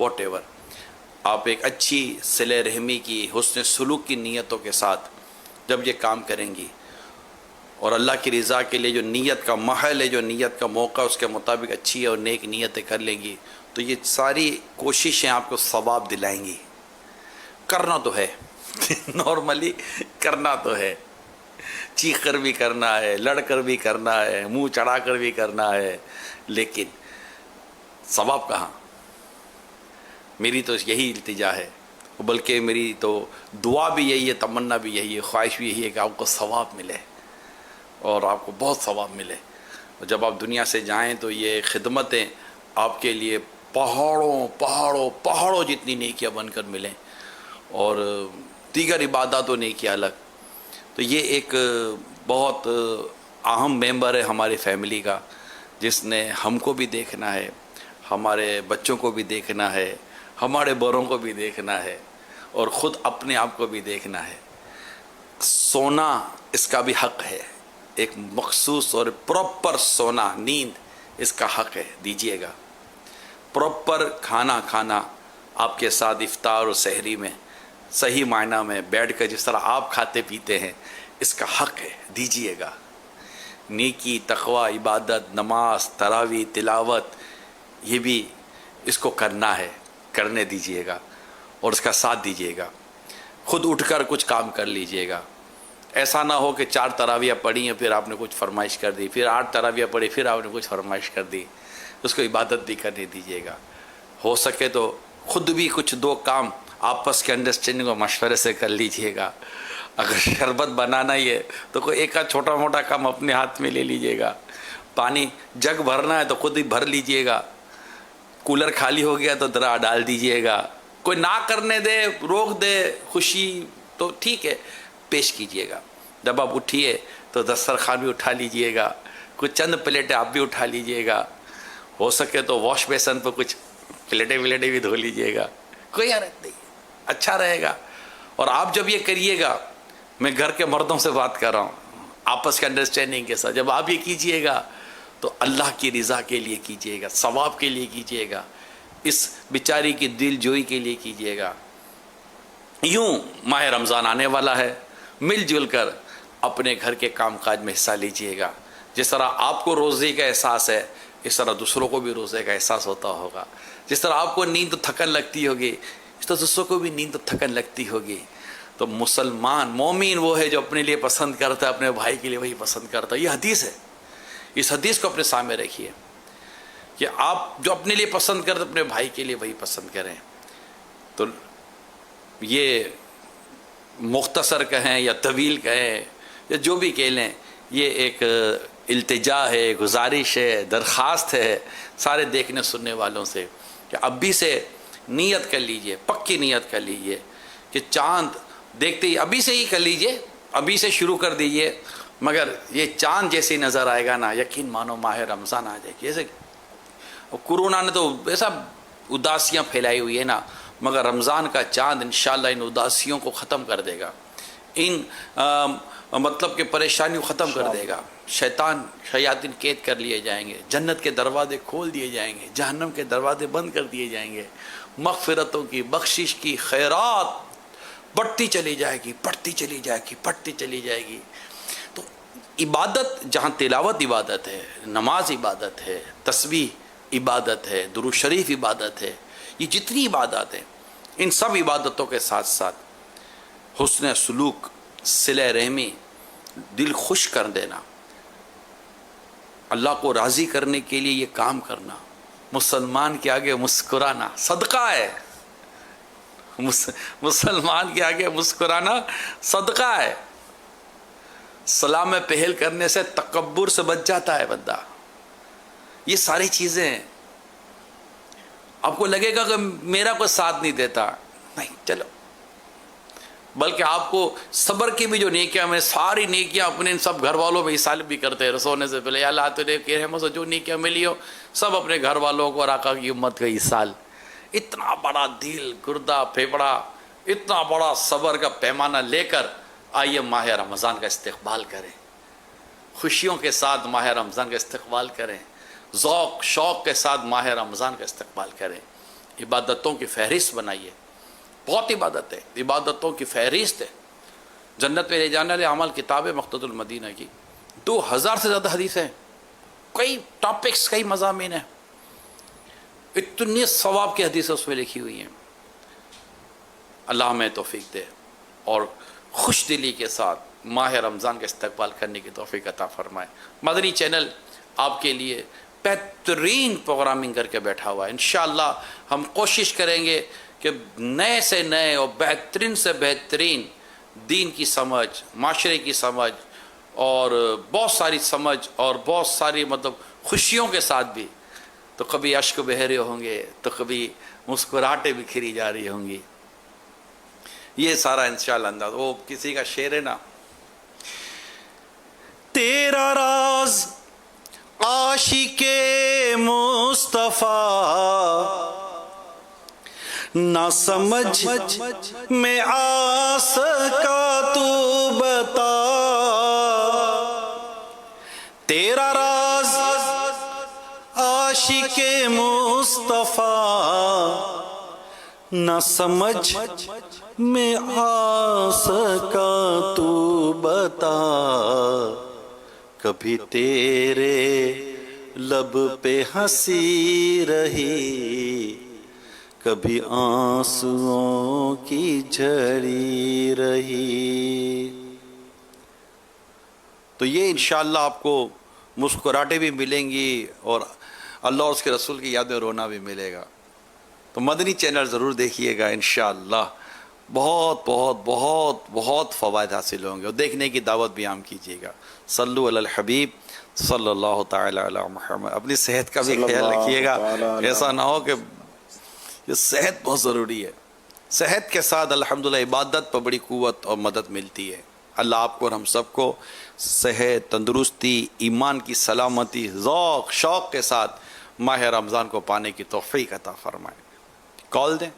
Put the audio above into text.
What ever, آپ ایک اچھی صلہ رحمی کی، حسن سلوک کی نیتوں کے ساتھ جب یہ کام کریں گی اور اللہ کی رضا کے لیے جو نیت کا محل ہے، جو نیت کا موقع اس کے مطابق اچھی اور نیک نیتیں کر لیں گی تو یہ ساری کوششیں آپ کو ثواب دلائیں گی۔ کرنا تو ہے نارملی کرنا تو ہے، چیخ کر بھی کرنا ہے، لڑ کر بھی کرنا ہے، منہ چڑھا کر بھی کرنا ہے، لیکن ثواب کہاں؟ میری تو یہی التجا ہے، بلکہ میری تو دعا بھی یہی ہے، تمنا بھی یہی ہے، خواہش بھی یہی ہے کہ آپ کو ثواب ملے اور آپ کو بہت ثواب ملے۔ جب آپ دنیا سے جائیں تو یہ خدمتیں آپ کے لیے پہاڑوں پہاڑوں پہاڑوں جتنی نیکیاں بن کر ملیں، اور دیگر عبادات و نیکیاں الگ۔ تو یہ ایک بہت اہم ممبر ہے ہماری فیملی کا، جس نے ہم کو بھی دیکھنا ہے، ہمارے بچوں کو بھی دیکھنا ہے، ہمارے بڑوں کو بھی دیکھنا ہے، اور خود اپنے آپ کو بھی دیکھنا ہے۔ سونا اس کا بھی حق ہے، ایک مخصوص اور پراپر سونا، نیند اس کا حق ہے، دیجیے گا۔ پراپر کھانا کھانا آپ کے ساتھ افطار اور سحری میں صحیح معنی میں بیٹھ کر جس طرح آپ کھاتے پیتے ہیں، اس کا حق ہے، دیجیے گا۔ نیکی، تقوی، عبادت، نماز، تراویح، تلاوت، یہ بھی اس کو کرنا ہے، کرنے دیجیے گا اور اس کا ساتھ دیجیے گا۔ خود اٹھ کر کچھ کام کر لیجیے گا، ایسا نہ ہو کہ 4 تراویح پڑھی ہیں پھر آپ نے کچھ فرمائش کر دی، پھر 8 تراویح پڑھی پھر آپ نے کچھ فرمائش کر دی، اس کو عبادت بھی کرنے دیجیے گا۔ ہو سکے تو خود بھی کچھ 2 کام آپس کے انڈرسٹینڈنگ اور مشورے سے کر لیجیے گا۔ اگر شربت بنانا ہی ہے تو کوئی ایک آدھ چھوٹا موٹا کام اپنے ہاتھ میں لے لیجیے گا۔ پانی جگ بھرنا ہے تو خود ہی بھر لیجیے گا۔ کولر خالی ہو گیا تو ذرا ڈال دیجیے گا۔ کوئی نہ کرنے دے، روک دے، خوشی تو ٹھیک ہے، پیش کیجیے گا۔ جب آپ اٹھیے تو دسترخوان بھی اٹھا لیجیے گا، کچھ چند پلیٹیں آپ بھی اٹھا لیجیے گا، ہو سکے تو واش بیسن پہ کچھ پلیٹیں بھی دھو لیجیے گا، کوئی حرج نہیں، اچھا رہے گا۔ اور آپ جب یہ کریے گا، میں گھر کے مردوں سے بات کر رہا ہوں، آپس کے انڈرسٹینڈنگ کے ساتھ جب آپ یہ کیجیے گا تو اللہ کی رضا کے لیے کیجیے گا، ثواب کے لیے کیجیے گا، اس بیچاری کی دل جوئی کے لیے کیجیے گا۔ یوں ماہ رمضان آنے والا ہے، مل جل کر اپنے گھر کے کام کاج میں حصہ لیجیے گا۔ جس طرح آپ کو روزے کا احساس ہے، اس طرح دوسروں کو بھی روزے کا احساس ہوتا ہوگا۔ جس طرح آپ کو نیند تھکن لگتی ہوگی، اس طرح دوسروں کو بھی نیند تھکن لگتی ہوگی۔ تو مسلمان مومن وہ ہے جو اپنے لیے پسند کرتا ہے، اپنے بھائی کے لیے وہی پسند کرتا ہے۔ یہ حدیث ہے، اس حدیث کو اپنے سامنے رکھیے کہ آپ جو اپنے لیے پسند کرتے اپنے بھائی کے لیے وہی پسند کریں۔ تو یہ مختصر کہیں یا طویل کہیں یا جو بھی کہہ لیں، یہ ایک التجا ہے، گزارش ہے، درخواست ہے سارے دیکھنے سننے والوں سے کہ ابھی سے نیت کر لیجئے، پکی نیت کر لیجئے کہ چاند دیکھتے ہی ابھی سے ہی کر لیجئے، ابھی سے شروع کر دیجئے، مگر یہ چاند جیسے نظر آئے گا نا، یقین مانو ماہ رمضان آ جائے گی۔ جیسے کورونا نے تو ایسا اداسیاں پھیلائی ہوئی ہے نا، مگر رمضان کا چاند انشاءاللہ ان اداسیوں کو ختم کر دے گا، ان مطلب کہ پریشانیوں ختم کر دے گا۔ شیاطین قید کر لیے جائیں گے، جنت کے دروازے کھول دیے جائیں گے، جہنم کے دروازے بند کر دیے جائیں گے، مغفرتوں کی، بخشش کی، خیرات بڑھتی چلی جائے گی، بڑھتی چلی جائے گی، بڑھتی چلی جائے گی۔ تو عبادت، جہاں تلاوت عبادت ہے، نماز عبادت ہے، تسبیح عبادت ہے، درود شریف عبادت ہے، یہ جتنی عبادات ہیں ان سب عبادتوں کے ساتھ ساتھ حسن سلوک، صلہ رحمی، دل خوش کر دینا، اللہ کو راضی کرنے کے لیے یہ کام کرنا، مسلمان کے آگے مسکرانا صدقہ ہے، مسلمان کے آگے مسکرانا صدقہ ہے۔ سلام میں پہل کرنے سے تکبر سے بچ جاتا ہے بندہ۔ یہ ساری چیزیں ہیں۔ آپ کو لگے گا کہ میرا کوئی ساتھ نہیں دیتا، نہیں، چلو، بلکہ آپ کو صبر کی بھی جو نیکیاں، میں ساری نیکیاں اپنے ان سب گھر والوں میں حصہ بھی کرتے ہیں، سونے سے پہلے یا اللہ تیرے کی رحمت سے جو نیکیاں ملی ہو سب اپنے گھر والوں کو اور آقا کی امت کا حصہ۔ اتنا بڑا دل، گردہ، پھیپڑا، اتنا بڑا صبر کا پیمانہ لے کر آئیے ماہ رمضان کا استقبال کریں، خوشیوں کے ساتھ ماہ رمضان کا استقبال کریں، ذوق شوق کے ساتھ ماہ رمضان کا استقبال کریں۔ عبادتوں کی فہرست بنائیے. بہت عبادت ہے, عبادتوں کی فہرست ہے. جنت میں لے جانے والے اعمال کتاب ہے مقتدى المدینہ کی, 2000 سے زیادہ حدیثیں, کئی ٹاپکس, کئی مضامین ہیں, اتنی ثواب کی حدیثیں اس میں لکھی ہوئی ہیں. اللہ ہمیں توفیق دے اور خوش دلی کے ساتھ ماہ رمضان کا استقبال کرنے کی توفیق عطا فرمائے. مدنی چینل آپ کے لیے بہترین پروگرامنگ کر کے بیٹھا ہوا ہے. انشاءاللہ ہم کوشش کریں گے کہ نئے سے نئے اور بہترین سے بہترین دین کی سمجھ, معاشرے کی سمجھ اور بہت ساری سمجھ اور بہت ساری خوشیوں کے ساتھ بھی, تو کبھی اشک بہہ رہے ہوں گے تو کبھی مسکراہٹیں بکھری جا رہی ہوں گی. یہ سارا انشاءاللہ انداز. وہ کسی کا شعر ہے نا, تیرا راز عاشق مصطفیٰ نہ سمجھ میں آ سکا تو بتا, تیرا راز عاشق مصطفیٰ نہ سمجھ میں آ سکا تو بتا, کبھی تیرے لب پہ ہنسی رہی, کبھی آنسوؤں کی جھڑی رہی. تو یہ انشاءاللہ آپ کو مسکراہٹیں بھی ملیں گی اور اللہ اور اس کے رسول کی یاد میں رونا بھی ملے گا. تو مدنی چینل ضرور دیکھیے گا, انشاءاللہ بہت بہت بہت بہت فوائد حاصل ہوں گے, اور دیکھنے کی دعوت بھی عام کیجیے گا. صلو علی الحبیب صلی اللہ تعالی علی محمد. اپنی صحت کا بھی خیال رکھیے گا, ایسا نہ ہو کہ یہ صحت بہت ضروری ہے. صحت کے ساتھ الحمدللہ عبادت پر بڑی قوت اور مدد ملتی ہے. اللہ آپ کو اور ہم سب کو صحت, تندرستی, ایمان کی سلامتی, ذوق شوق کے ساتھ ماہ رمضان کو پانے کی توفیق عطا فرمائے. کال دیں.